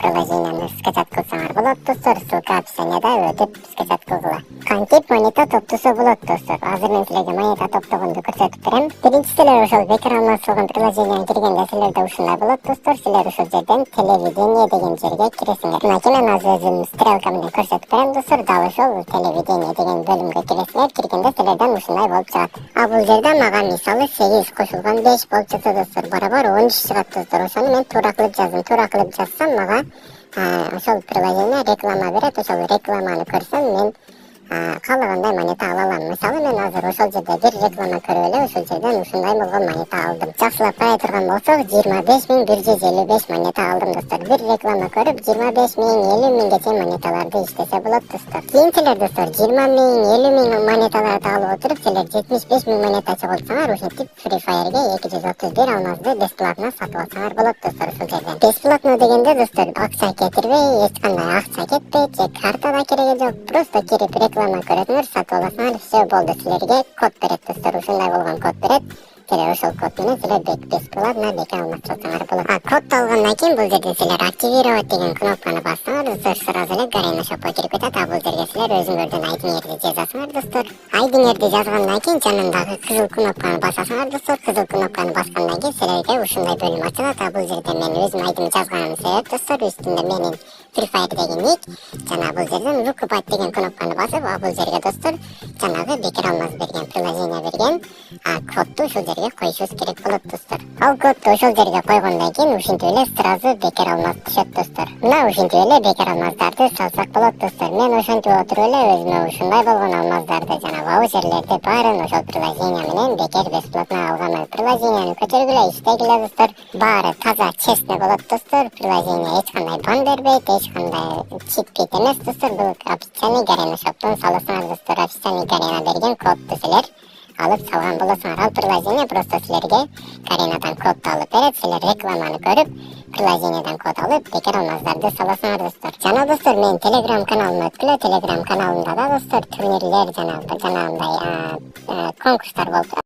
приложениени скачать кылсаңар болот достор. Ссылка описанияда өтүп скачать кылгыла. Кантип монета топтосо болот достор. Азыр мен силерге монета топтогонду көрсөтүп берем. Биринчи силер ошол бекер алмашылган приложениени киргенде силерде ушундай болот достор. Силер ошол жерден телевидение деген жерге киресиңер. Мына мен азыр өзүм стрелка менен көрсөтүп берем достор. Дал ошол телевидение деген бөлүмгө киресиңер. Киргенде силерден ушундай болуп чыгат. А бул жерде мага мисалы 8 кошулган 5 болуп жатат достор. Барабар 13 чыгат достор. Ошону мен туура кылып жаздым. Туура кылып жазсам мага ошол приложение реклама берет. Ошол рекламаны көрсөм мен каалагандай монета ала алам. Мисалы мен азыр ошол жерде бир реклама көрүп эле ошол жерден ушундай болгон монета алдым. Жакшылап карай турган болсок 25155 монета алдым достор. Бир реклама көрүп 25 000, 50 000 чейин монеталарды иштесе болот достор. Кийин силер достор 20 000, 50 000 монеталарды алып отуруп силер 75 000 монета чогултсаңар ушинтип Free Fire'ге 231 алмазды бесплатно сатып алсаңар болот достор ушул жерден. Бесплатно дегенде достор акча кетирбей, эч кандай акча кетпейт, же карта да кереги жок. Просто кирип реклама көрөсүңөр, сатып аласыңар, все болду. Силерге код берет достор. Ушундай болгон код берет. Силер ошол код менен силер бесплатно бекер алмаштырсаңар болот. Кодду алгандан кийин бул жерде силер активировать деген кнопканы бассаңар достор, сразу эле Garena Shop'ко кирип кетет. А бул жерге силер өзүңөрдүн айдиңерди жазасыңар достор. Айдиңерди жазгандан кийин жанындагы кызыл кнопканы басасыңар достор. Кызыл кнопканы баскандан кийин силерге ушундай бөлүм ачылат. А бул жерде мен өзүм айдим жазганым себеп достор, үстүндө менин Free Fire деген ник. Жана бул жерден выкупать деген кнопканы басып, а бул жерге достор жанагы бекер алмаз берген приложение берген кодду ушул жерге коюшубуз керек болот достор. Ал кодду ошол жерге койгондон кийин ушинтип эле сразу бекер алмаз түшөт достор. Мына ушинтип эле бекер алмаздарды салсак болот достор. Мен ошентип отуруп эле өзүмө ушундай болгон алмаздарды жана ваучерлерди баарын ошол приложение менен бекер бесплатно алгам. Приложениени көчөргүлө, иштегиле достор. Баары таза, честный болот достор. Приложение эч кандай бан бербейт, эч кандай читпейт эмес достор. Бул официальный Garena Shop'тон саласыңар достор. Официальный Garena берген кодду силер алып салган болосуңар. Ал приложение просто силерге Garena'дан кодду алып берет. Силер рекламаны көрүп, приложениеден код алып, бекер алмаздарды саласыңар достор. Жана достор, мен Telegram каналыма өткүлө. Telegram каналымда да достор турнирлер жанагындай конкурстар болуп